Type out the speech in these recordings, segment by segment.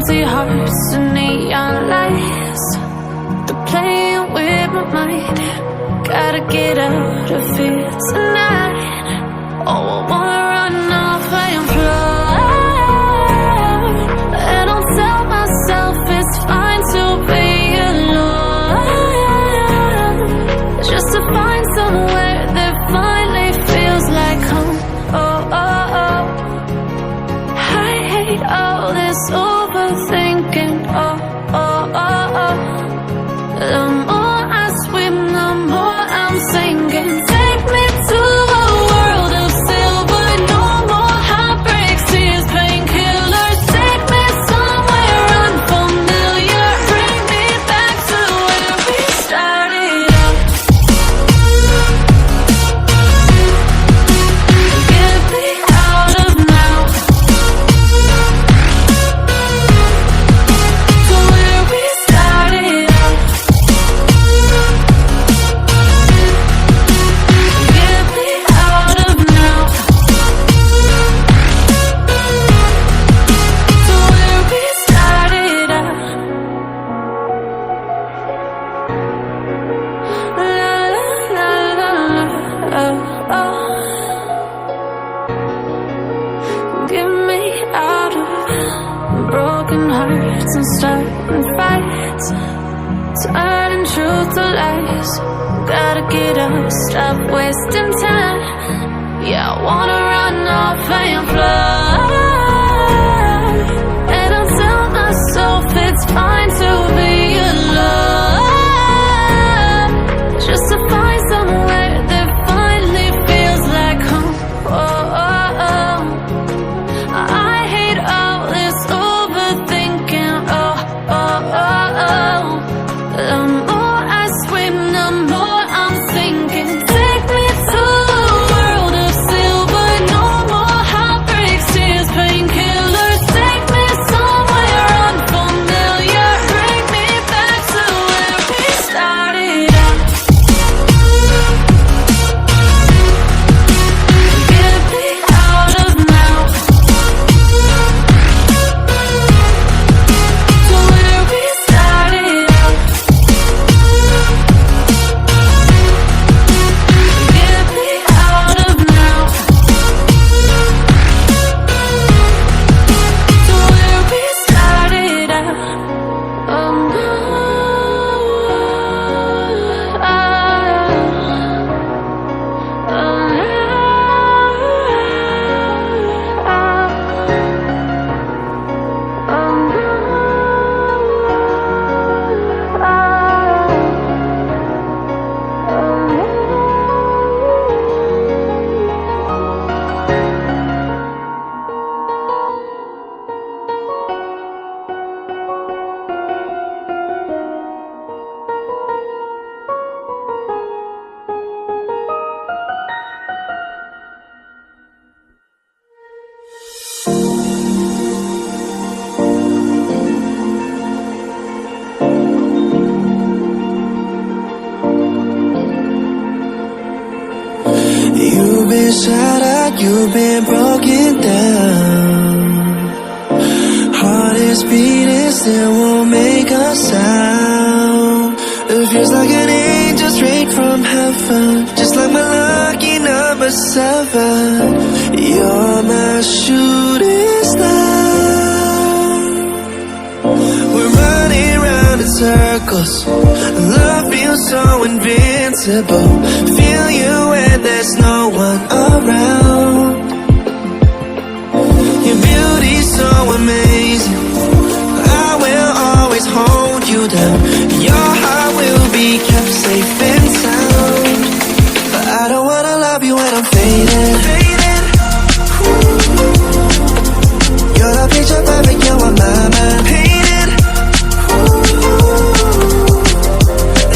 empty hearts and neon lights. They're playing with my mind. Gotta get out of here tonight. Oh, I wanna run off and fly. And I'll tell myself it's fine to be alone, just to find somewhere that finally feels like home. Oh, oh, oh. I hate all this overthinking. Oh, oh, oh, oh. The more I swim, the more I'm sinking. Take me to a world of silver. No more heartbreaks, tears, painkillers. Take me somewhere unfamiliar. Bring me back to where we started out. Get me out of now, to where we started out. Get me out of now, to where we started out. La la la la, oh, oh. Get me out of broken hearts and starting fights, turning truth to lies. Gotta get up, stop wasting time. Yeah, I wanna run off and fly. And I'll tell myself it's fine to be alone, just to find somewhere that finally feels like home. Oh, oh, oh. I hate all this overthinking. Oh, oh, oh, oh. The more I swim, the more I'm sinking. Take me to a world of silver. No more heartbreaks, tears, painkillers. Take me somewhere unfamiliar. Bring me back to where we started out. Get me out of now, to where we started out. Get me out of now, to where we started out. Oh, You've been shattered, you've been broken down. Heart is beating, still won't make a sound. It feels like an angel straight from heaven, just like my lucky number 7. You're my shooting star. We're running round in circles. Love feels so invincible. Feel you when there's no one around. Your beauty's so amazing. I will always hold you down. Your heart will be kept safe and sound. But I don't wanna love you when I'm faded. You're the picture perfect, you're on my mind. Painted.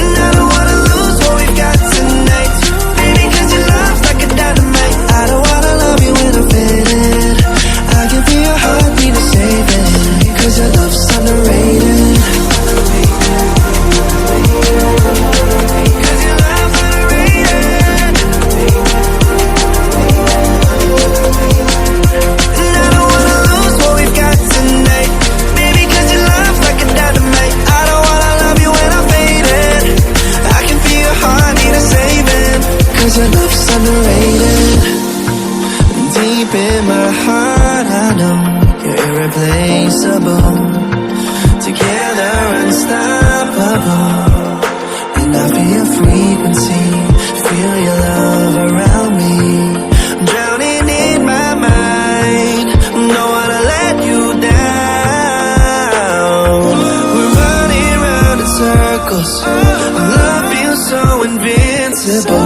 And I don't wanna lose what we've got tonight. Baby, 'cause your love's like a dynamite. I don't wanna love you when I'm faded. I can feel your heartbeat to save it, 'cause your love's underrated. Our love feels so invincible.